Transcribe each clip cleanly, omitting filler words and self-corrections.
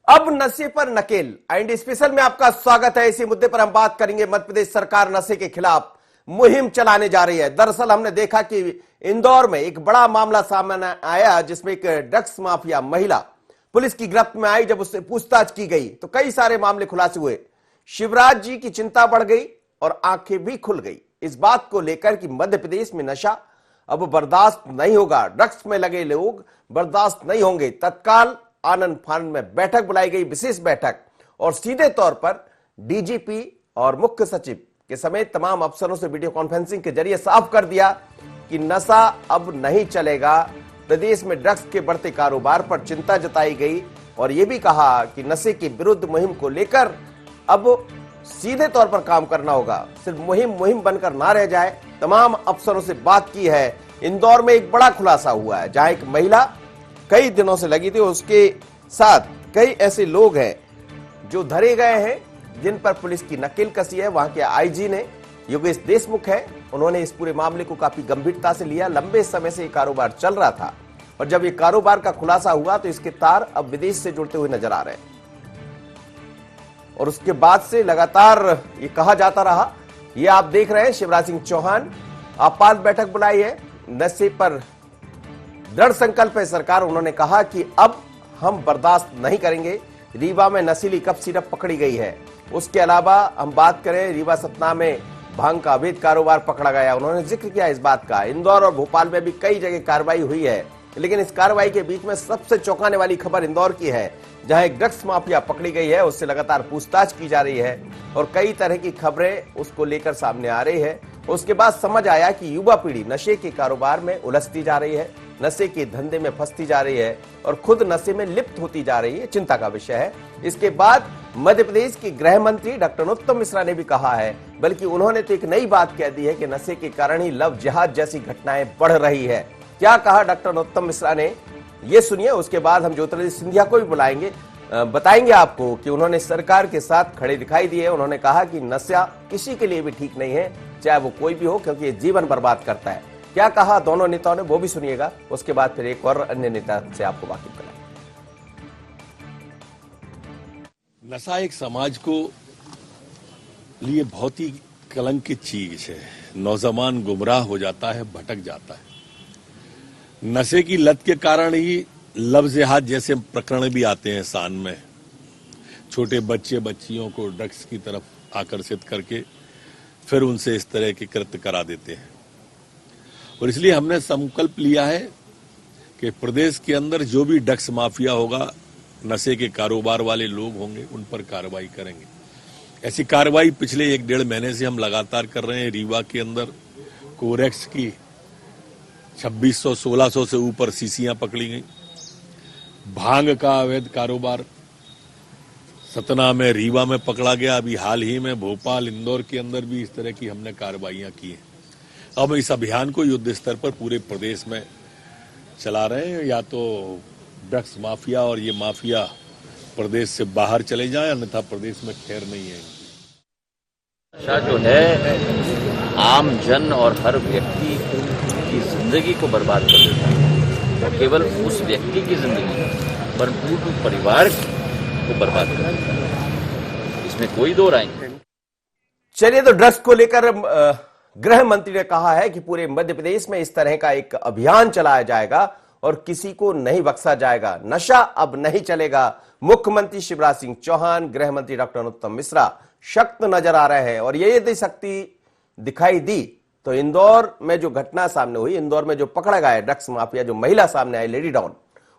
अब नशे पर नकेल एंड स्पेशल में आपका स्वागत है। इसी मुद्दे पर हम बात करेंगे। मध्य प्रदेश सरकार नशे के खिलाफ मुहिम चलाने जा रही है। दरअसल हमने देखा कि इंदौर में एक बड़ा मामला सामने आया, जिसमें एक ड्रग्स माफिया महिला पुलिस की गिरफ्त में आई। जब उससे पूछताछ की गई तो कई सारे मामले खुलासे हुए। शिवराज जी की चिंता बढ़ गई और आंखें भी खुल गई इस बात को लेकर कि मध्य प्रदेश में नशा अब बर्दाश्त नहीं होगा। ड्रग्स में लगे लोग बर्दाश्त नहीं होंगे। तत्काल आनंद फानंद में बैठक बुलाई गई, विशेष बैठक, और सीधे तौर पर डीजीपी और मुख्य सचिव के समेत तमाम अफसरों से वीडियो कॉन्फ्रेंसिंग के जरिए साफ कर दिया कि नशा अब नहीं चलेगा। प्रदेश में ड्रग्स के बढ़ते कारोबार पर चिंता जताई गई और यह भी कहा कि नशे के विरुद्ध मुहिम को लेकर अब सीधे तौर पर काम करना होगा, सिर्फ मुहिम बनकर ना रह जाए। तमाम अफसरों से बात की है। इंदौर में एक बड़ा खुलासा हुआ है, जहां एक महिला कई दिनों से लगी थी, उसके साथ कई ऐसे लोग हैं जो धरे गए हैं, जिन पर पुलिस की नकेल कसी है। वहां के आईजी ने, योगेश देशमुख है, उन्होंने इस पूरे मामले को काफी गंभीरता से लिया। लंबे समय से ये कारोबार चल रहा था और जब ये कारोबार का खुलासा हुआ तो इसके तार अब विदेश से जुड़ते हुए नजर आ रहे हैं और उसके बाद से लगातार ये कहा जाता रहा। ये आप देख रहे हैं, शिवराज सिंह चौहान आपात बैठक बुलाई है। नशे पर दृढ़ संकल्प है सरकार। उन्होंने कहा कि अब हम बर्दाश्त नहीं करेंगे। रीवा में नशीली कफ सिरप पकड़ी गई है। उसके अलावा हम बात करें, रीवा सतना में भांग का अवैध कारोबार पकड़ा गया। उन्होंने जिक्र किया इस बात का। इंदौर और भोपाल में भी कई जगह कार्रवाई हुई है, लेकिन इस कार्रवाई के बीच में सबसे चौंकाने वाली खबर इंदौर की है, जहां एक ड्रग्स माफिया पकड़ी गई है। उससे लगातार पूछताछ की जा रही है और कई तरह की खबरें उसको लेकर सामने आ रही है। उसके बाद समझ आया कि युवा पीढ़ी नशे के कारोबार में उलझती जा रही है, नशे के धंधे में फंसती जा रही है और खुद नशे में लिप्त होती जा रही है। चिंता का विषय है। इसके बाद मध्य प्रदेश के गृह मंत्री डॉक्टर नरोत्तम मिश्रा ने भी कहा है, बल्कि उन्होंने तो एक नई बात कह दी है कि नशे के कारण ही लव जिहाद जैसी घटनाएं बढ़ रही है। क्या कहा डॉक्टर नरोत्तम मिश्रा ने, ये सुनिए। उसके बाद हम ज्योतिरादित्य सिंधिया को भी बुलाएंगे, बताएंगे आपको कि उन्होंने सरकार के साथ खड़े दिखाई दिए। उन्होंने कहा कि नशा किसी के लिए भी ठीक नहीं है, चाहे वो कोई भी हो, क्योंकि ये जीवन बर्बाद करता है। क्या कहा दोनों नेताओं ने, वो भी सुनिएगा। उसके बाद फिर एक और अन्य नेता से आपको वाकिफ कराएंगे। नशा एक समाज को लिए बहुत ही कलंकित चीज है। नौजवान गुमराह हो जाता है, भटक जाता है। नशे की लत के कारण ही लव जिहाद जैसे प्रकरण भी आते हैं सान में। छोटे बच्चे बच्चियों को ड्रग्स की तरफ आकर्षित करके फिर उनसे इस तरह के कृत्य करा देते हैं। और इसलिए हमने संकल्प लिया है कि प्रदेश के अंदर जो भी ड्रग्स माफिया होगा, नशे के कारोबार वाले लोग होंगे, उन पर कार्रवाई करेंगे। ऐसी कार्रवाई पिछले 1-1.5 महीने से हम लगातार कर रहे हैं। रीवा के अंदर कोरेक्स की 2600-1600 से ऊपर शीशियां पकड़ी गई। भांग का अवैध कारोबार सतना में, रीवा में पकड़ा गया। अभी हाल ही में भोपाल, इंदौर के अंदर भी इस तरह की हमने कार्रवाइयां की हैं। अब इस अभियान को युद्ध स्तर पर पूरे प्रदेश में चला रहे हैं। या तो ड्रग्स माफिया और ये माफिया प्रदेश से बाहर चले जाएं, अन्यथा प्रदेश में खैर नहीं है। नशा जो है आम जन और हर व्यक्ति की जिंदगी को बर्बाद कर देता है। और केवल उस व्यक्ति की जिंदगी पर पूरे परिवार को बर्बाद कर देता है। इसमें कोई दो राय नहीं। चलिए, तो ड्रग्स को लेकर गृह मंत्री ने कहा है कि पूरे मध्य प्रदेश में इस तरह का एक अभियान चलाया जाएगा और किसी को नहीं बख्शा जाएगा। नशा अब नहीं चलेगा। मुख्यमंत्री शिवराज सिंह चौहान, गृह मंत्री डॉक्टर नरोत्तम मिश्रा सख्त नजर आ रहे हैं। और यदि शक्ति दिखाई दी तो इंदौर में जो घटना सामने हुई, इंदौर में जो पकड़ा गया ड्रग्स माफिया, जो महिला सामने आई, लेडी डॉन,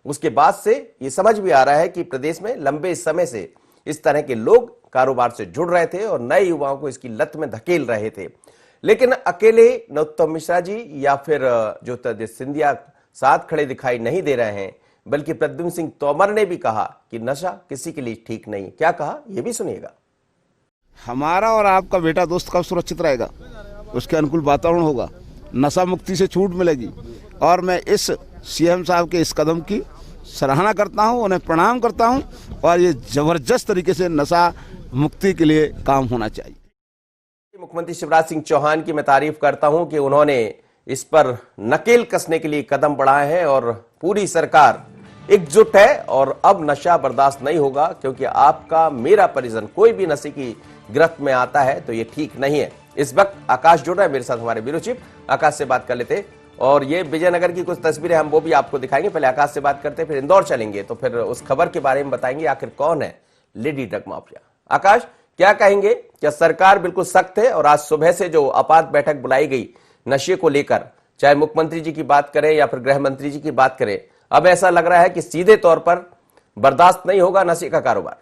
उसके बाद से ये समझ भी आ रहा है कि प्रदेश में लंबे समय से इस तरह के लोग कारोबार से जुड़ रहे थे और नए युवाओं को इसकी लत में धकेल रहे थे। लेकिन अकेले नरोत्तम मिश्रा जी या फिर ज्योतिरादित्य सिंधिया साथ खड़े दिखाई नहीं दे रहे हैं, बल्कि प्रद्युम्न सिंह तोमर ने भी कहा कि नशा किसी के लिए ठीक नहीं। क्या कहा, यह भी सुनिएगा। हमारा और आपका बेटा दोस्त कब सुरक्षित रहेगा, उसके अनुकूल वातावरण होगा, नशा मुक्ति से छूट मिलेगी। और मैं इस सीएम साहब के इस कदम की सराहना करता हूं, उन्हें प्रणाम करता हूं और ये जबरदस्त तरीके से नशा मुक्ति के लिए काम होना चाहिए। मुख्यमंत्री शिवराज सिंह चौहान की मैं तारीफ करता हूं कि उन्होंने इस पर नकेल कसने के लिए कदम बढ़ाए हैं और पूरी सरकार एकजुट है और अब नशा बर्दाश्त नहीं होगा, क्योंकि आपका मेरा परिजन कोई भी नशे की गिरफ्त में आता है तो ये ठीक नहीं है। इस वक्त आकाश जुड़ रहा है मेरे साथ, हमारे ब्यूरो चीफ आकाश से बात कर लेते, और ये विजयनगर की कुछ तस्वीरें हम वो भी आपको दिखाएंगे। पहले आकाश से बात करते हैं, फिर इंदौर चलेंगे, तो फिर उस खबर के बारे में बताएंगे आखिर कौन है लेडी ड्रग माफिया। आकाश, क्या कहेंगे, क्या सरकार बिल्कुल सख्त है? और आज सुबह से जो आपात बैठक बुलाई गई नशे को लेकर, चाहे मुख्यमंत्री जी की बात करें या फिर गृह मंत्री जी की बात करें, अब ऐसा लग रहा है कि सीधे तौर पर बर्दाश्त नहीं होगा नशे का कारोबार।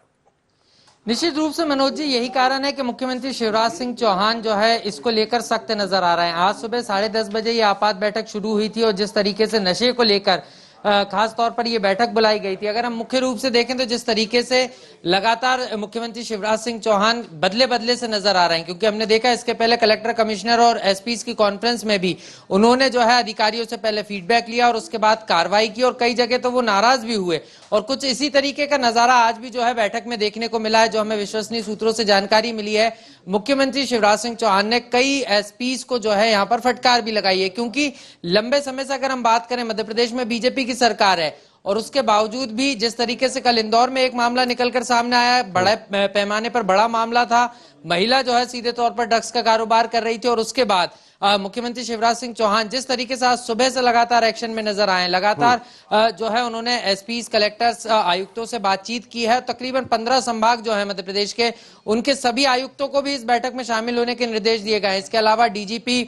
निश्चित रूप से मनोज जी, यही कारण है कि मुख्यमंत्री शिवराज सिंह चौहान जो है इसको लेकर सख्त नजर आ रहे हैं। आज सुबह 10:30 बजे ये आपात बैठक शुरू हुई थी और जिस तरीके से नशे को लेकर खास तौर पर ये बैठक बुलाई गई थी, अगर हम मुख्य रूप से देखें तो जिस तरीके से लगातार मुख्यमंत्री शिवराज सिंह चौहान बदले बदले से नजर आ रहे हैं, क्योंकि हमने देखा इसके पहले कलेक्टर, कमिश्नर और एसपी की कॉन्फ्रेंस में भी उन्होंने जो है अधिकारियों से पहले फीडबैक लिया और उसके बाद कार्रवाई की, और कई जगह तो वो नाराज भी हुए। और कुछ इसी तरीके का नजारा आज भी जो है बैठक में देखने को मिला है, जो हमें विश्वसनीय सूत्रों से जानकारी मिली है। मुख्यमंत्री शिवराज सिंह चौहान ने कई एसपीज को जो है यहाँ पर फटकार भी लगाई है, क्योंकि लंबे समय से अगर हम बात करें, मध्य प्रदेश में बीजेपी की सरकार है और उसके बावजूद भी जिस तरीके से कल इंदौर में एक मामला निकलकर सामने आया, बड़े पैमाने पर बड़ा मामला था, महिला जो है सीधे तौर पर ड्रग्स का कारोबार कर रही थी, और उसके बाद मुख्यमंत्री शिवराज सिंह चौहान जिस तरीके से आज सुबह से लगातार एक्शन में नजर आए, लगातार जो है उन्होंने एसपीज, कलेक्टर्स, आयुक्तों से बातचीत की है। तकरीबन 15 संभाग जो है मध्य प्रदेश के, उनके सभी आयुक्तों को भी इस बैठक में शामिल होने के निर्देश दिए गए। इसके अलावा डीजीपी,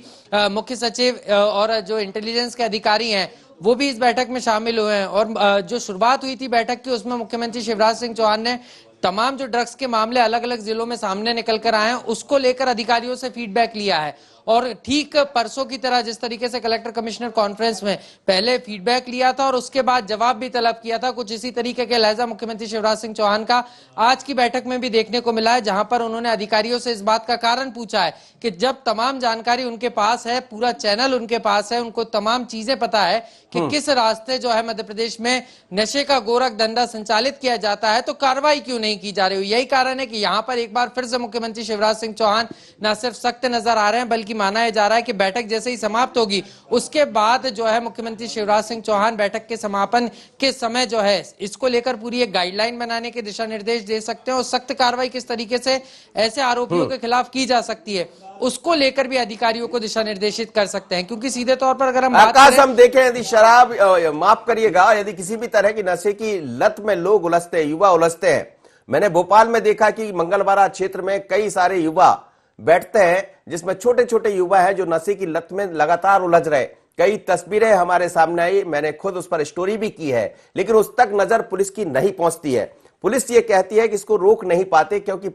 मुख्य सचिव और जो इंटेलिजेंस के अधिकारी हैं वो भी इस बैठक में शामिल हुए हैं। और जो शुरुआत हुई थी बैठक की, उसमें मुख्यमंत्री शिवराज सिंह चौहान ने तमाम जो ड्रग्स के मामले अलग अलग जिलों में सामने निकल कर आए हैं उसको लेकर अधिकारियों से फीडबैक लिया है। और ठीक परसों की तरह जिस तरीके से कलेक्टर कमिश्नर कॉन्फ्रेंस में पहले फीडबैक लिया था और उसके बाद जवाब भी तलब किया था, कुछ इसी तरीके के लहजा मुख्यमंत्री शिवराज सिंह चौहान का आज की बैठक में भी देखने को मिला है, जहां पर उन्होंने अधिकारियों से इस बात का कारण पूछा है कि जब तमाम जानकारी उनके पास है, पूरा चैनल उनके पास है, उनको तमाम चीजें पता है कि किस रास्ते जो है मध्य प्रदेश में नशे का गोरख धंधा संचालित किया जाता है, तो कार्रवाई क्यों नहीं की जा रही। यही कारण है कि यहाँ पर एक बार फिर से मुख्यमंत्री शिवराज सिंह चौहान न सिर्फ सख्त नजर आ रहे हैं, बल्कि माना जा रहा है कि बैठक जैसे ही समाप्त होगी उसके बाद जो है मुख्यमंत्री शिवराज सिंह चौहान बैठक के समापन के समय जो है इसको लेकर पूरी एक गाइडलाइन बनाने के दिशा निर्देश दे सकते हैं और सख्त कार्रवाई किस तरीके से ऐसे आरोपियों के खिलाफ की जा सकती है उसको लेकर भी अधिकारियों को दिशा निर्देशित कर सकते हैं। क्योंकि सीधे तौर पर अगर हम आकाश हम देखें, यदि शराब, माफ करिएगा, यदि किसी भी तरह की नशे की लत में लोग उलझते हैं, युवा उलझते हैं, मैंने भोपाल में देखा कि मंगलवारा क्षेत्र में कई सारे युवा बैठते हैं जिसमें छोटे छोटे युवा हैं जो नशे की लत में लगातार उलझ रहे। कई तस्वीरें हमारे सामने आई, मैंने खुद उस पर स्टोरी भी की है, लेकिन उस तक नजर पुलिस की नहीं पहुंचती है। पुलिस ये कहती है कि इसको रोक नहीं पाते क्योंकि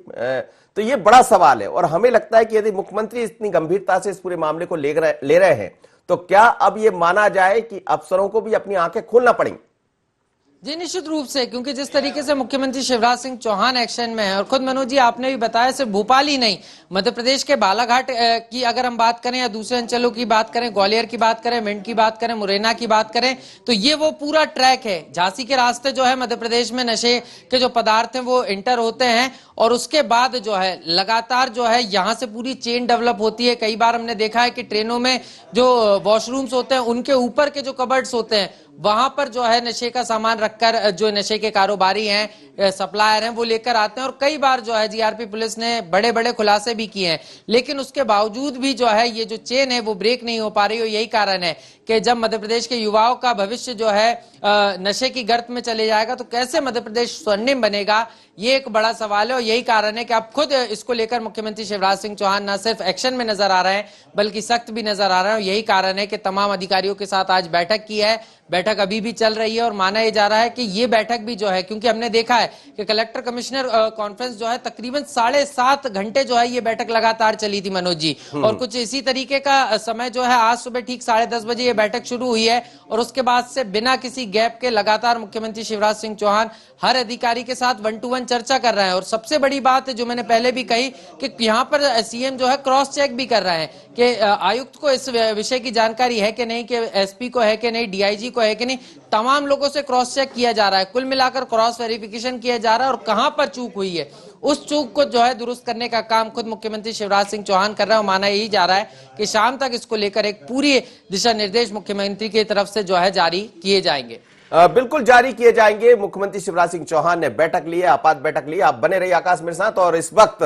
तो ये बड़ा सवाल है। और हमें लगता है कि यदि मुख्यमंत्री इतनी गंभीरता से इस पूरे मामले को ले रहे हैं तो क्या अब ये माना जाए कि अफसरों को भी अपनी आंखें खोलना पड़ेंगी? जी निश्चित रूप से, क्योंकि जिस तरीके से मुख्यमंत्री शिवराज सिंह चौहान एक्शन में है और खुद मनोज जी आपने भी बताया, सिर्फ भोपाल ही नहीं, मध्य प्रदेश के बालाघाट की अगर हम बात करें या दूसरे अंचलों की बात करें, ग्वालियर की बात करें, भिंड की बात करें, मुरैना की बात करें, तो ये वो पूरा ट्रैक है। झांसी के रास्ते जो है मध्य प्रदेश में नशे के जो पदार्थ हैं वो इंटर होते हैं और उसके बाद जो है लगातार जो है यहाँ से पूरी चेन डेवलप होती है। कई बार हमने देखा है कि ट्रेनों में जो वॉशरूम्स होते हैं उनके ऊपर के जो कबर्ड्स होते हैं वहां पर जो है नशे का सामान रखकर जो नशे के कारोबारी हैं, सप्लायर हैं, वो लेकर आते हैं। और कई बार जो है जीआरपी पुलिस ने बड़े बड़े खुलासे भी किए हैं, लेकिन उसके बावजूद भी जो है ये जो चेन है वो ब्रेक नहीं हो पा रही। और यही कारण है कि जब मध्य प्रदेश के युवाओं का भविष्य जो है नशे की गर्त में चले जाएगा तो कैसे मध्य प्रदेश स्वर्णिम बनेगा, ये एक बड़ा सवाल है। और यही कारण है कि आप खुद इसको लेकर मुख्यमंत्री शिवराज सिंह चौहान न सिर्फ एक्शन में नजर आ रहे हैं बल्कि सख्त भी नजर आ रहे हैं। और यही कारण है कि तमाम अधिकारियों के साथ आज बैठक की है, बैठक अभी भी चल रही है और माना यह जा रहा है कि ये बैठक भी जो है, क्योंकि हमने देखा है कि कलेक्टर कमिश्नर कॉन्फ्रेंस जो है तकरीबन 7.5 घंटे जो है ये बैठक लगातार चली थी मनोज जी। और कुछ इसी तरीके का समय जो है आज सुबह ठीक 10:30 बजे ये बैठक शुरू हुई है और उसके बाद से बिना किसी गैप के लगातार मुख्यमंत्री शिवराज सिंह चौहान हर अधिकारी के साथ 1-to-1 चर्चा कर रहे हैं। और सबसे बड़ी बात जो मैंने पहले भी कही कि यहाँ पर सीएम जो है क्रॉस चेक भी कर रहे हैं कि आयुक्त को इस विषय की जानकारी है कि नहीं, कि एसपी को है कि नहीं, डीआईजी को है कि नहीं, तमाम लोगों से क्रॉस चेक किया जा रहा है। कुल मिलाकर क्रॉस वेरिफिकेशन किया जा रहा है और कहां पर चूक हुई है उस चूक को जो है दुरुस्त करने का काम खुद मुख्यमंत्री शिवराज सिंह चौहान कर रहे हैं। माना यही जा रहा है कि शाम तक इसको लेकर एक पूरी दिशा निर्देश मुख्यमंत्री की तरफ से जो है जारी किए जाएंगे। बिल्कुल जारी किए जाएंगे। मुख्यमंत्री शिवराज सिंह चौहान ने बैठक ली है, आपात बैठक ली है। आप बने रहिए आकाश मेरे साथ, और इस वक्त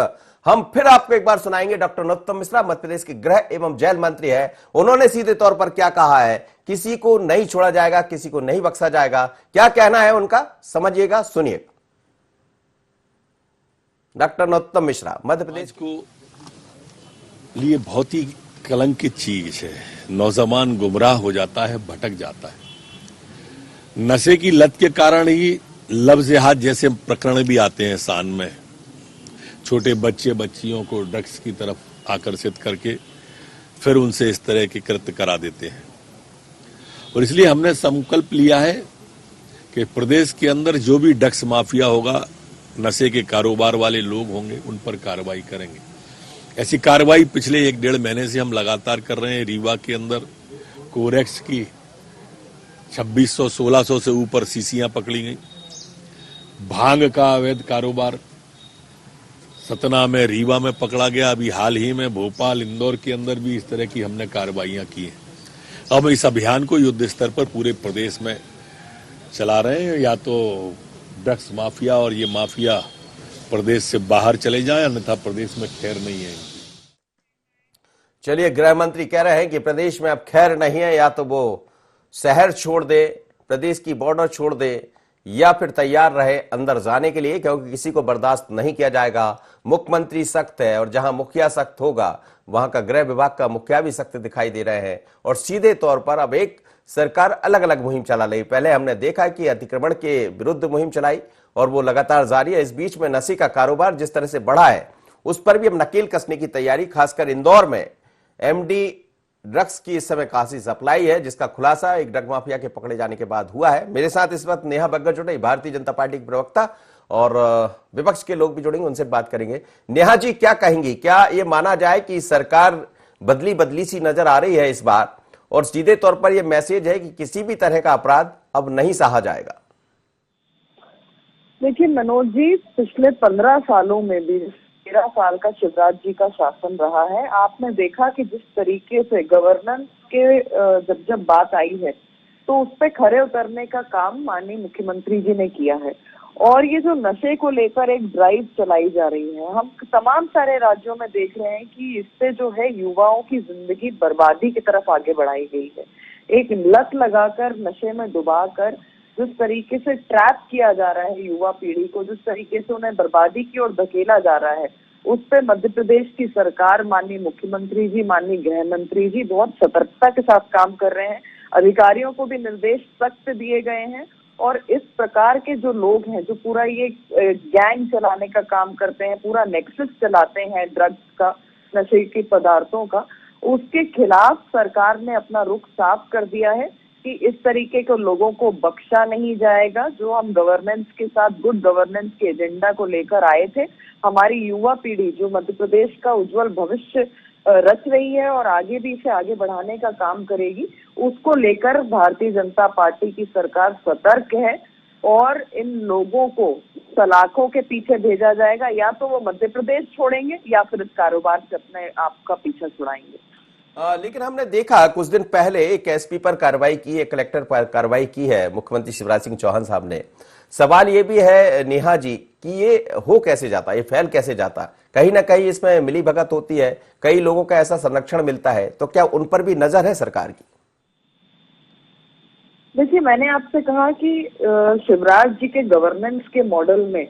हम फिर आपको एक बार सुनाएंगे डॉक्टर नरोत्तम मिश्रा, मध्य प्रदेश के गृह एवं जेल मंत्री है। उन्होंने सीधे तौर पर क्या कहा है, किसी को नहीं छोड़ा जाएगा, किसी को नहीं बख्शा जाएगा, क्या कहना है उनका, समझिएगा, सुनिए। डॉक्टर नरोत्तम मिश्रा, मध्य प्रदेश को लिए बहुत ही कलंकित चीज है। नौजवान गुमराह हो जाता है, भटक जाता है। नशे की लत के कारण ही लव जिहाद जैसे प्रकरण भी आते हैं सान में। छोटे बच्चे बच्चियों को ड्रग्स की तरफ आकर्षित करके फिर उनसे इस तरह के कृत्य करा देते हैं। और इसलिए हमने संकल्प लिया है कि प्रदेश के अंदर जो भी ड्रग्स माफिया होगा, नशे के कारोबार वाले लोग होंगे, उन पर कार्रवाई करेंगे। ऐसी कार्रवाई पिछले 1-1.5 महीने से हम लगातार कर रहे हैं। रीवा के अंदर कोरेक्स की 2600-1600 से ऊपर सीसियां पकड़ी गई। भांग का अवैध कारोबार सतना में, रीवा में पकड़ा गया। अभी हाल ही में भोपाल, इंदौर के अंदर भी इस तरह की हमने कार्रवाइयां की हैं। अब इस अभियान को युद्ध स्तर पर पूरे प्रदेश में चला रहे हैं। या तो ड्रग्स माफिया और ये माफिया प्रदेश से बाहर चले जाएं, अन्यथा प्रदेश में खैर नहीं है। चलिए, गृह मंत्री कह रहे हैं कि प्रदेश में अब खैर नहीं है, या तो वो शहर छोड़ दे, प्रदेश की बॉर्डर छोड़ दे, या फिर तैयार रहे अंदर जाने के लिए, क्योंकि किसी को बर्दाश्त नहीं किया जाएगा। मुख्यमंत्री सख्त है, और जहां मुखिया सख्त होगा वहां का गृह विभाग का मुखिया भी सख्त दिखाई दे रहे हैं। और सीधे तौर पर अब एक सरकार अलग अलग मुहिम चला रही। पहले हमने देखा कि अतिक्रमण के विरुद्ध मुहिम चलाई, और वो लगातार जारी है। इस बीच में नशे का कारोबार जिस तरह से बढ़ा है, उस पर भी अब नकेल कसने की तैयारी, खासकर इंदौर में एमडी ड्रग्स की इस समय काफी सप्लाई है, जिसका खुलासा एक ड्रग माफिया के पकड़े जाने के बाद हुआ है। मेरे साथ इस वक्त नेहा बग्गर जुड़े, भारतीय जनता पार्टी के प्रवक्ता, और विपक्ष के लोग भी जुड़ेंगे, उनसे बात करेंगे। नेहा जी, क्या कहेंगी, क्या ये माना जाए कि सरकार बदली बदली सी नजर आ रही है इस बार, और सीधे तौर पर यह मैसेज है कि किसी भी तरह का अपराध अब नहीं सहा जाएगा? देखिए मनोज जी, पिछले 15 सालों में भी 13 साल का शिवराज जी का शासन रहा है। आपने देखा कि जिस तरीके से गवर्नेंस के जब बात आई है, तो उस पे खरे उतरने का काम माननीय मुख्यमंत्री जी ने किया है। और ये जो नशे को लेकर एक ड्राइव चलाई जा रही है, हम तमाम सारे राज्यों में देख रहे हैं कि इससे जो है युवाओं की जिंदगी बर्बादी की तरफ आगे बढ़ाई गई है। एक लत लगाकर, नशे में डुबाकर जिस तरीके से ट्रैप किया जा रहा है युवा पीढ़ी को, जिस तरीके से उन्हें बर्बादी की ओर धकेला जा रहा है, उस पे मध्य प्रदेश की सरकार, माननीय मुख्यमंत्री जी, माननीय गृह मंत्री जी बहुत सतर्कता के साथ काम कर रहे हैं। अधिकारियों को भी निर्देश सख्त दिए गए हैं, और इस प्रकार के जो लोग हैं, जो पूरा ये गैंग चलाने का काम करते हैं, पूरा नेक्सस चलाते हैं ड्रग्स का, नशे के पदार्थों का, उसके खिलाफ सरकार ने अपना रुख साफ कर दिया है कि इस तरीके के लोगों को बख्शा नहीं जाएगा। जो हम गवर्नेंस के साथ, गुड गवर्नेंस के एजेंडा को लेकर आए थे, हमारी युवा पीढ़ी जो मध्य प्रदेश का उज्जवल भविष्य रच रही है और आगे भी इसे आगे बढ़ाने का काम करेगी, उसको लेकर भारतीय जनता पार्टी की सरकार सतर्क है। और इन लोगों को सलाखों के पीछे भेजा जाएगा, या तो वो मध्य प्रदेश छोड़ेंगे या फिर इस कारोबार से अपने आप का पीछा छुड़ाएंगे। लेकिन हमने देखा कुछ दिन पहले एक एसपी पर कार्रवाई की, एक कलेक्टर पर कार्रवाई की है मुख्यमंत्री शिवराज सिंह चौहान साहब ने। सवाल ये भी है नेहा जी कि ये हो कैसे जाता, ये फैल कैसे जाता? कहीं ना कहीं इसमें मिलीभगत होती है, कई लोगों का ऐसा संरक्षण मिलता है, तो क्या उन पर भी नजर है सरकार की? देखिए, मैंने आपसे कहा कि शिवराज जी के गवर्नेंस के मॉडल में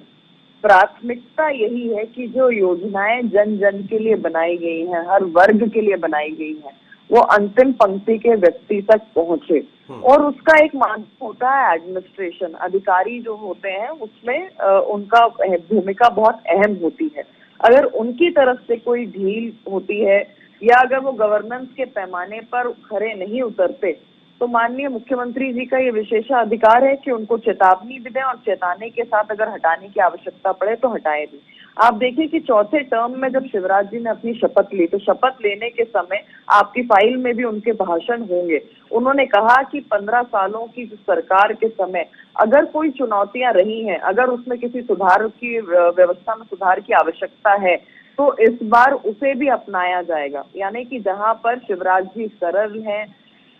प्राथमिकता यही है कि जो योजनाएं जन जन के लिए बनाई गई हैं, हर वर्ग के लिए बनाई गई हैं, वो अंतिम पंक्ति के व्यक्ति तक पहुंचे। और उसका एक माध्यम होता है एडमिनिस्ट्रेशन, अधिकारी जो होते हैं उसमें उनका भूमिका बहुत अहम होती है। अगर उनकी तरफ से कोई ढील होती है, या अगर वो गवर्नेंस के पैमाने पर खरे नहीं उतरते, तो माननीय मुख्यमंत्री जी का ये विशेषाधिकार है कि उनको चेतावनी भी दें, और चेताने के साथ अगर हटाने की आवश्यकता पड़े तो हटाए भी। आप देखिए कि चौथे टर्म में जब शिवराज जी ने अपनी शपथ ली, तो शपथ लेने के समय आपकी फाइल में भी उनके भाषण होंगे। उन्होंने कहा कि 15 सालों की जो सरकार के समय अगर कोई चुनौतियां रही हैं, अगर उसमें किसी सुधार की व्यवस्था में सुधार की आवश्यकता है, तो इस बार उसे भी अपनाया जाएगा। यानी कि जहां पर शिवराज जी सरल हैं,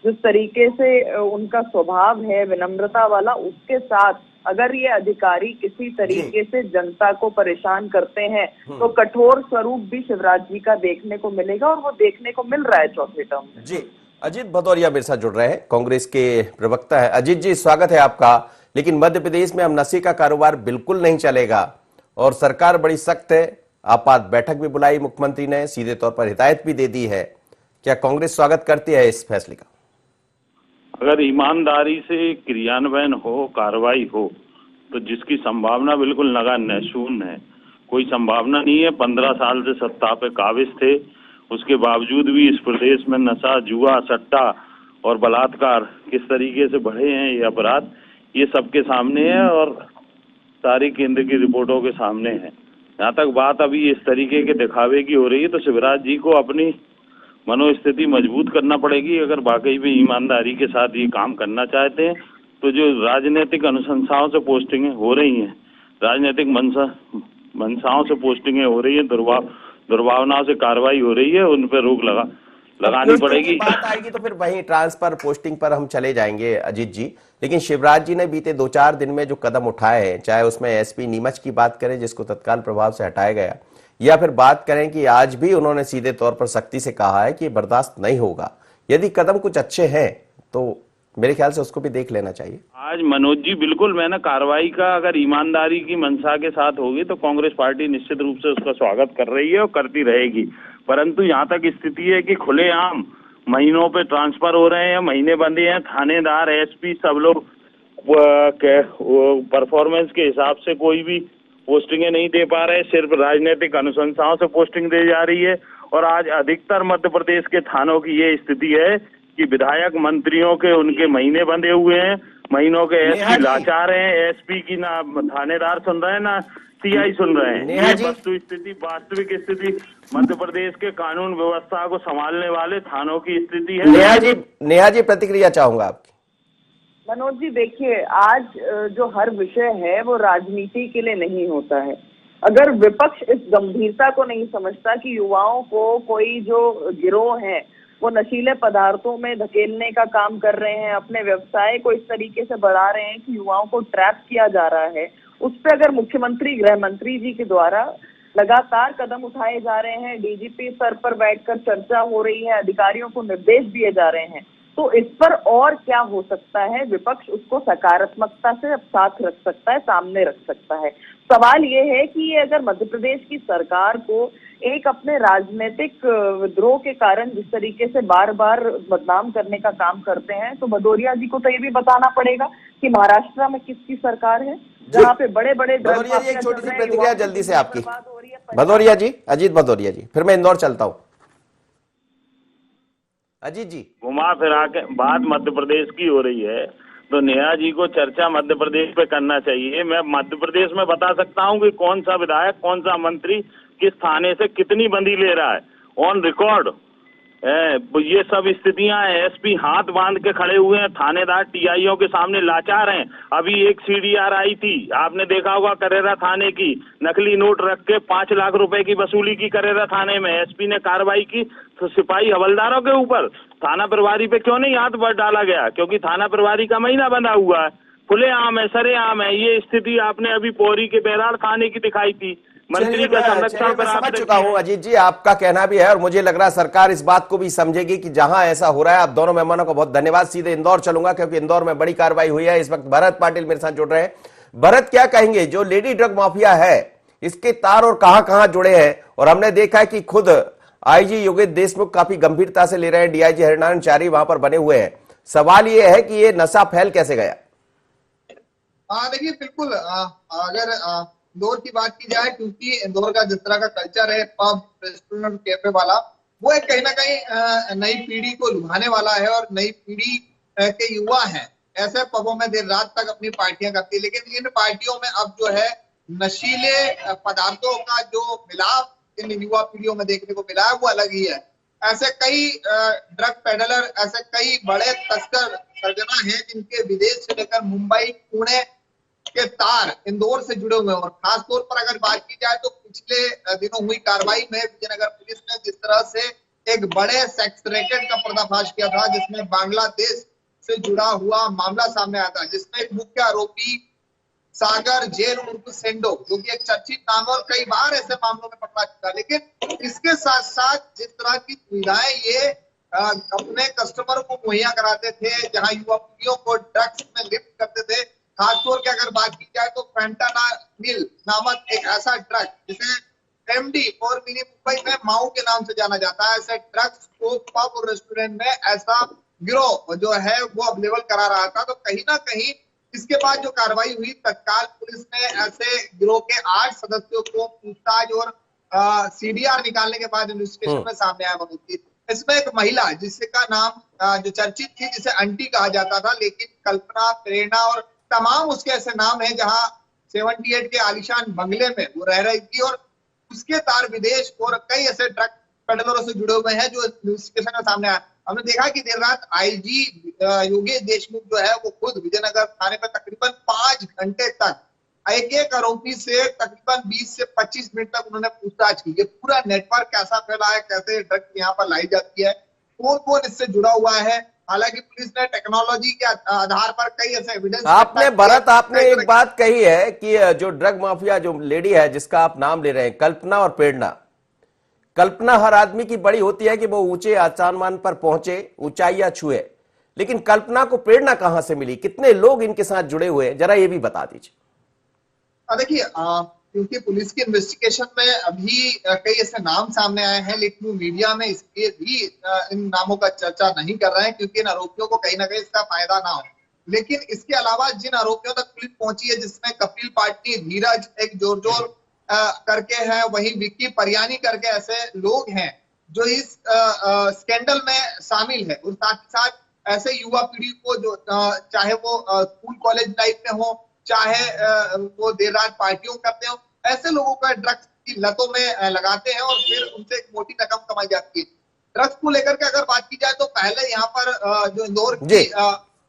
जिस तरीके से उनका स्वभाव है विनम्रता वाला, उसके साथ अगर ये अधिकारी किसी तरीके से जनता को परेशान करते हैं तो कठोर स्वरूप भी शिवराज जी का देखने को मिलेगा, और वो देखने को मिल रहा है चौथे टर्म में। जी, अजीत भदौरिया मेरे साथ जुड़ रहे हैं, कांग्रेस के प्रवक्ता है। अजीत जी, स्वागत है आपका। लेकिन मध्य प्रदेश में अब नशे का कारोबार बिल्कुल नहीं चलेगा और सरकार बड़ी सख्त है। आपात बैठक भी बुलाई मुख्यमंत्री ने, सीधे तौर पर हिदायत भी दे दी है। क्या कांग्रेस स्वागत करती है इस फैसले का? अगर ईमानदारी से क्रियान्वयन हो, कार्रवाई हो, तो जिसकी संभावना बिल्कुल नगण्य शून्य है, कोई संभावना नहीं है। 15 साल से सत्ता पे काबिज थे, उसके बावजूद भी इस प्रदेश में नशा, जुआ, सट्टा और बलात्कार किस तरीके से बढ़े हैं, ये अपराध, ये सबके सामने है और सारी केंद्र की रिपोर्टों के सामने है। जहाँ तक बात अभी इस तरीके के दिखावे की हो रही है, तो शिवराज जी को अपनी मनोस्थिति मजबूत करना पड़ेगी। अगर वाकई में ईमानदारी के साथ ये काम करना चाहते हैं, तो जो राजनीतिक अनुशंसाओं से पोस्टिंगें हो रही हैं, राजनीतिक मंशाओं से पोस्टिंगें हो रही हैं, दुर्भावनाओं से कार्रवाई हो रही है, उन पर रोक लगानी पड़ेगी। बात आएगी तो फिर वहीं ट्रांसफर पोस्टिंग पर हम चले जाएंगे अजीत जी। लेकिन शिवराज जी ने बीते 2-4 दिन में जो कदम उठाए हैं, चाहे उसमें एसपी नीमच की बात करें जिसको तत्काल प्रभाव से हटाया गया, या फिर बात करें कि आज भी उन्होंने सीधे तौर पर सख्ती से कहा है कि बर्दाश्त नहीं होगा। यदि कदम कुछ अच्छे हैं तो मेरे ख्याल से उसको भी देख लेना चाहिए। आज मनोज जी बिल्कुल, मैंने कार्रवाई का अगर ईमानदारी की मंशा के साथ होगी तो कांग्रेस पार्टी निश्चित रूप से उसका स्वागत कर रही है और करती रहेगी। परंतु यहाँ तक स्थिति है कि खुलेआम महीनों पे ट्रांसफर हो रहे हैं, महीने बंधे हैं, थानेदार, एसपी सब लोग परफॉर्मेंस के हिसाब से कोई भी पोस्टिंगें नहीं दे पा रहे, सिर्फ राजनीतिक अनुशंसाओं से पोस्टिंग दी जा रही है। और आज अधिकतर मध्य प्रदेश के थानों की ये स्थिति है कि विधायक मंत्रियों के उनके महीने बंधे हुए हैं, महीनों के एसपी लाचार हैं, एसपी की ना थानेदार सुन रहे हैं ना सीआई सुन रहे हैं। ये वास्तविक स्थिति मध्य प्रदेश के कानून व्यवस्था को संभालने वाले थानों की स्थिति है। नेहा जी प्रतिक्रिया चाहूंगा आपकी। मनोज जी देखिए, आज जो हर विषय है वो राजनीति के लिए नहीं होता है। अगर विपक्ष इस गंभीरता को नहीं समझता कि युवाओं को कोई जो गिरोह है वो नशीले पदार्थों में धकेलने का काम कर रहे हैं, अपने व्यवसाय को इस तरीके से बढ़ा रहे हैं कि युवाओं को ट्रैप किया जा रहा है, उस पर अगर मुख्यमंत्री, गृह मंत्री जी के द्वारा लगातार कदम उठाए जा रहे हैं, डीजीपी स्तर पर बैठकर चर्चा हो रही है, अधिकारियों को निर्देश दिए जा रहे हैं, तो इस पर और क्या हो सकता है? विपक्ष उसको सकारात्मकता से अब साथ रख सकता है, सामने रख सकता है। सवाल ये है कि ये अगर मध्य प्रदेश की सरकार को एक अपने राजनीतिक विद्रोह के कारण जिस तरीके से बार बार बदनाम करने का काम करते हैं, तो भदौरिया जी को तो ये भी बताना पड़ेगा कि महाराष्ट्र में किसकी सरकार है, जहाँ पे बड़े बड़े भदौरिया जी, एक छोटी सी प्रतिक्रिया जल्दी से आपकी। भदौरिया जी, अजीत भदौरिया जी, फिर मैं इंदौर चलता हूँ। अजीत जी, घुमा फिरा के बात मध्य प्रदेश की हो रही है, तो नेहा जी को चर्चा मध्य प्रदेश पे करना चाहिए। मैं मध्य प्रदेश में बता सकता हूँ कि कौन सा विधायक, कौन सा मंत्री किस थाने से कितनी बंदी ले रहा है, ऑन रिकॉर्ड। ये सब स्थितियां हैं। एसपी हाथ बांध के खड़े हुए हैं, थानेदार टीआईओ के सामने लाचार हैं। अभी एक सीडीआर आई थी, आपने देखा होगा, करेरा थाने की, नकली नोट रख के 5 लाख रुपए की वसूली की करेरा थाने में। एसपी ने कार्रवाई की तो सिपाही हवलदारों के ऊपर, थाना प्रभारी पे क्यों नहीं हाथ डाला गया? क्योंकि थाना प्रभारी का महीना बंधा हुआ है, खुलेआम है, सरेआम है। ये स्थिति आपने अभी पौरी के बैराड़ थाने की दिखाई थी। मंत्री का संरक्षण पर समझ चुका हूं अजीत जी, आपका कहना भी है और मुझे लग रहा है सरकार इस बात को भी समझेगी कि जहां ऐसा हो रहा है। आप दोनों मेहमानों को बहुत धन्यवाद। सीधे इंदौर चलूंगा क्योंकि इंदौर में बड़ी कार्रवाई हुई है। इस वक्त भरत पाटिल मेरे साथ जुड़ रहे हैं। भरत, क्या कहेंगे, जो लेडी ड्रग माफिया है इसके तार और कहां जुड़े हैं? और हमने देखा है कि खुद आईजी योगेश देशमुख काफी गंभीरता से ले रहे हैं, डीआईजी हरिनारायण चारी वहां पर बने हुए हैं। सवाल यह है कि ये नशा फैल कैसे गया? देखिए बिल्कुल, अगर इंदौर की बात की जाए, क्योंकि इंदौर का जिस तरह का कल्चर है पब, रेस्टोरेंट, कैफे वाला, वो एक कहीं ना कहीं नई पीढ़ी को लुभाने वाला है और नई पीढ़ी के युवा हैं ऐसे पबों में देर रात तक अपनी पार्टियां करती है। लेकिन इन पार्टियों में अब जो है नशीले पदार्थों का जो मिलाप इन युवा पीढ़ियों में देखने को मिला है वो अलग ही है। ऐसे कई ड्रग पेडलर, ऐसे कई बड़े तस्कर सरगना हैं जिनके विदेश से लेकर मुंबई, पुणे के तार इंदौर से जुड़े हुए हैं। और खासतौर पर अगर बात की जाए तो पिछले दिनों हुई कार्रवाई में विजयनगर पुलिस ने जिस तरह से एक बड़े सेक्स रैकेट का पर्दाफाश किया था, जिसमें बांग्लादेश से जुड़ा हुआ मामला सामने आया था, जिसमें एक मुख्य आरोपी सागर जेल उर्फ सेंडो, जो कि एक चर्चित नाम है और कई बार ऐसे मामलों में पकड़ा चुका। लेकिन इसके साथ साथ जिस तरह की सुविधाएं ये अपने कस्टमर को मुहैया कराते थे, जहां युवा पीढ़ियों को ड्रग्स में लिप्त करते थे, खासतौर की अगर बात की जाए तो फेंटानिल नामक एक ऐसा ड्रग जिसे एमडी और मिनी मुंबई में माऊ के नाम से जाना जाता है, ऐसे ड्रग्स को पब और रेस्टोरेंट में ऐसा गिरोह जो है वो अवेलेबल करा रहा था। तो कहीं ना कहीं इसके बाद जो कार्रवाई हुई, तत्काल पुलिस ने ऐसे गिरोह के 8 सदस्यों को पूछताछ और सीडीआर निकालने के बाद इन्वेस्टिगेशन में सामने आया मनोज जी। इसमें एक महिला जिसका नाम जो चर्चित थी, जिसे आंटी कहा जाता था, लेकिन कल्पना, प्रेरणा और तमाम उसके ऐसे नाम हैं, जहां 78 के आलीशान बंगले में वो रह रही थी और उसके तार विदेश और कई ऐसे ड्रग पेडलरों से जुड़े हुए हैं, जो इन्वेस्टिगेशन में सामने आया। हमने देखा कि देर रात आईजी योगेश देशमुख जो है वो खुद विजयनगर थाने पर तकरीबन 5 घंटे तक एक आरोपी से तकरीबन 20 से 25 मिनट तक उन्होंने पूछताछ की। ये पूरा नेटवर्क कैसा फैला है, कैसे ड्रग्स यहाँ पर लाई जाती है, कौन कौन इससे जुड़ा हुआ है। हालांकि पुलिस ने टेक्नोलॉजी के आधार पर कई ऐसे एविडेंस आपने एक बात कही है कि जो ड्रग माफिया जो लेडी है जिसका आप नाम ले रहे हैं, कल्पना और प्रेरणा, कल्पना हर आदमी की बड़ी होती है कि वो ऊंचे आसमान पर पहुंचे, ऊंचाइयां छुए, लेकिन कल्पना को प्रेरणा कहां से मिली? कितने लोग इनके साथ जुड़े हुए हैं, जरा ये भी बता दीजिए। देखिए, क्योंकि पुलिस की इन्वेस्टिगेशन में अभी कई ऐसे नाम सामने आए हैं, लेकिन मीडिया में इसलिए भी इन नामों का चर्चा नहीं कर रहे हैं क्योंकि इन आरोपियों को कहीं ना कहीं इसका फायदा ना हो। लेकिन इसके अलावा जिन आरोपियों तक पुलिस पहुंची है, जिसमें कपिल पाटनी, धीरज एक जोर करके है, वही विक्की परियानी करके ऐसे लोग हैं जो इस स्कैंडल में शामिल है। और साथ ही साथ ऐसे युवा पीढ़ी को जो चाहे वो स्कूल कॉलेज लाइफ में हो, चाहे वो देर रात पार्टियों करते हो, ऐसे लोगों को ड्रग्स की लतों में लगाते हैं और फिर उनसे एक मोटी रकम कमाई जाती है। ड्रग्स को लेकर के अगर बात की जाए तो पहले यहाँ पर जो इंदौर की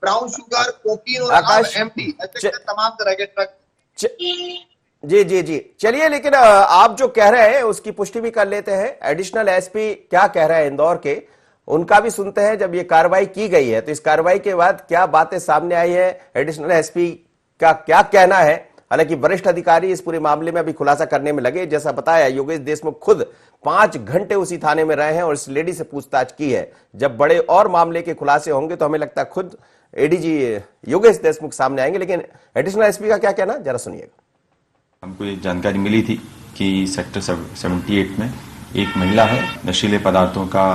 ब्राउन शुगर, कोकीन और एमडी ऐसे तमाम तरह के ड्रग्स। जी चलिए, लेकिन आप जो कह रहे हैं उसकी पुष्टि भी कर लेते हैं। एडिशनल एसपी क्या कह रहे हैं इंदौर के, उनका भी सुनते हैं। जब ये कार्रवाई की गई है तो इस कार्रवाई के बाद क्या बातें सामने आई है, एडिशनल एसपी का क्या कहना है। हालांकि वरिष्ठ अधिकारी इस पूरे मामले में अभी खुलासा करने में लगे। जैसा बताया, योगेश देशमुख खुद 5 घंटे उसी थाने में रहे हैं और इस लेडी से पूछताछ की है। जब बड़े और मामले के खुलासे होंगे तो हमें लगता है खुद एडीजी योगेश देशमुख सामने आएंगे। लेकिन एडिशनल एसपी का क्या कहना, जरा सुनिएगा। हमको एक जानकारी मिली थी कि सेक्टर 78 में एक महिला है नशीले पदार्थों का।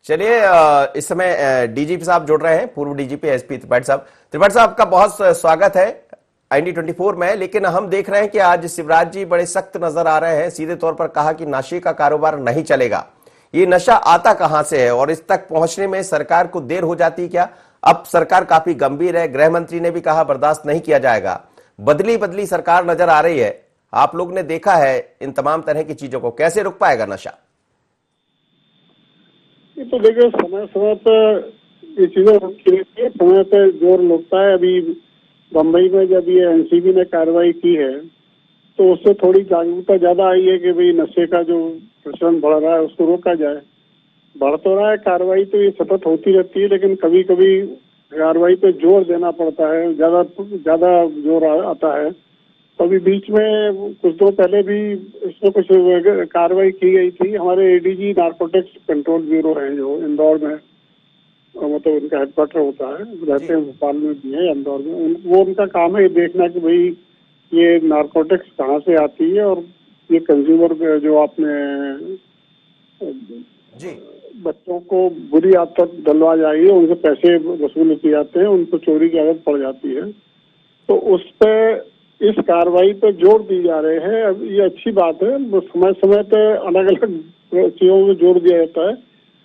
चलिए, इस समय डीजीपी साहब जुड़ रहे हैं, पूर्व डीजीपी एसपी त्रिपाठी साहब। त्रिपाठी साहब का बहुत स्वागत है IND24 में। लेकिन हम देख रहे हैं कि आज शिवराज जी बड़े सख्त नजर आ रहे हैं। सीधे तौर पर कहा कि नशे का कारोबार नहीं चलेगा। ये नशा आता कहां से है और इस तक पहुंचने में सरकार को देर हो जाती है क्या? अब सरकार काफी गंभीर है। गृह मंत्री ने भी कहा बर्दाश्त नहीं किया जाएगा। बदली सरकार नजर आ रही है। आप लोग ने देखा है इन तमाम तरह की चीजों को, कैसे रुक पाएगा नशा? ये तो देखिए, समय समय पर ये चीजें रुकती रहती है, समय पर जोर लगता है। अभी बम्बई में जब ये एनसीबी ने कार्रवाई की है तो उससे थोड़ी जागरूकता ज्यादा आई है कि भाई नशे का जो प्रचलन बढ़ रहा है उसको रोका जाए। बढ़ तो रहा है, कार्रवाई तो ये सतत होती रहती है, लेकिन कभी कभी कार्रवाई पे जोर देना पड़ता है, ज्यादा जोर आता है। तो अभी बीच में कुछ दिनों पहले भी इसमें कुछ कार्रवाई की गई थी। हमारे एडीजी नारकोटिक्स कंट्रोल ब्यूरो है जो इंदौर में, मतलब उनका हेडक्वार्टर होता है, रहते हैं भोपाल में भी है, इंदौर में। वो उनका काम है ये देखना कि भाई ये नारकोटिक्स कहाँ से आती है और ये कंज्यूमर जो आपने बच्चों को बुरी आदत डलवा जाएगी, उनसे पैसे वसूल किए जाते हैं, उनको चोरी की आदत पड़ जाती है। तो उस पे इस कार्रवाई पे जोर दी जा रहे हैं। अब ये अच्छी बात है, समय समय पे अलग अलग चीजों में जोर दिया जाता है।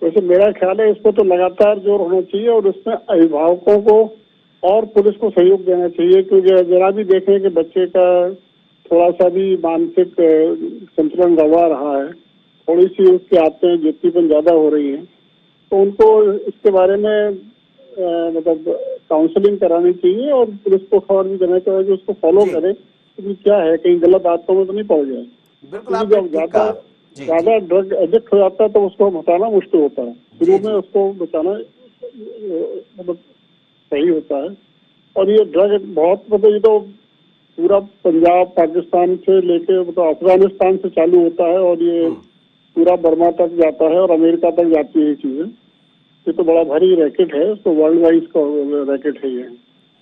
वैसे मेरा ख्याल है इस पर तो लगातार जोर होना चाहिए और इसमें अभिभावकों को और पुलिस को सहयोग देना चाहिए, क्योंकि जरा भी देखें कि बच्चे का थोड़ा सा भी मानसिक संतुलन गड़बड़ा रहा है, थोड़ी सी उसकी आदतें जिद्दीपन ज्यादा हो रही हैं, तो उनको इसके बारे में मतलब काउंसलिंग करानी चाहिए और पुलिस को खबर भी देना चाहिए कि उसको फॉलो करे कि क्या है, कहीं गलत आदतों में तो नहीं पड़ जाए। बिल्कुल क्योंकि आपने जब ठीक कहा। जी, ज्यादा ड्रग एडिक्ट हो जाता है तो उसको हटाना मुश्किल होता है। शुरू जी। में उसको बचाना मतलब सही होता है। और ये ड्रग बहुत मतलब ये तो पूरा पंजाब पाकिस्तान से लेके मतलब अफगानिस्तान से चालू होता है और ये पूरा बर्मा तक जाता है और अमेरिका तक जाती है ये चीजें। ये तो बड़ा भारी रैकेट है, तो वर्ल्ड वाइड का रैकेट है ये।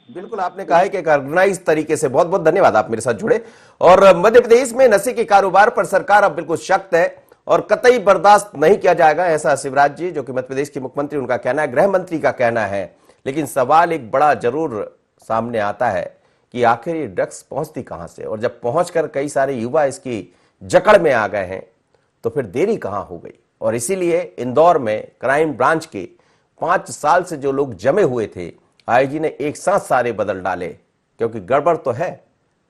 बिल्कुल आपने कहा है कि ऑर्गेनाइज तरीके से, बहुत बहुत धन्यवाद आप मेरे साथ जुड़े। और मध्य प्रदेश में नशे के कारोबार पर सरकार अब बिल्कुल सख्त है और कतई बर्दाश्त नहीं किया जाएगा, ऐसा शिवराज जी जो कि मध्य प्रदेश के मुख्यमंत्री, उनका कहना है, गृह मंत्री का कहना है। लेकिन सवाल एक बड़ा जरूर सामने आता है कि आखिर ये ड्रग्स पहुंचती कहां से, और जब पहुंचकर कई सारे युवा इसकी जकड़ में आ गए हैं तो फिर देरी कहां हो गई। और इसीलिए इंदौर में क्राइम ब्रांच के 5 साल से जो लोग जमे हुए थे, आईजी ने एक साथ सारे बदल डाले, क्योंकि गड़बड़ तो है,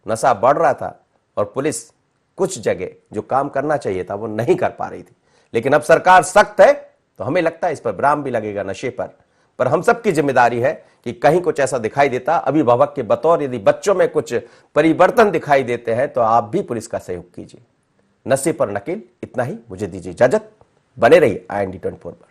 नशा बढ़ रहा था और पुलिस कुछ जगह जो काम करना चाहिए था वो नहीं कर पा रही थी। लेकिन अब सरकार सख्त है तो हमें लगता है इस पर विराम भी लगेगा नशे पर हम सबकी जिम्मेदारी है कि कहीं कुछ ऐसा दिखाई देता, अभिभावक के बतौर यदि बच्चों में कुछ परिवर्तन दिखाई देते हैं तो आप भी पुलिस का सहयोग कीजिए। नशे पर नकेल, इतना ही, मुझे दीजिए इजाजत। बने रहिए IND 24 पर।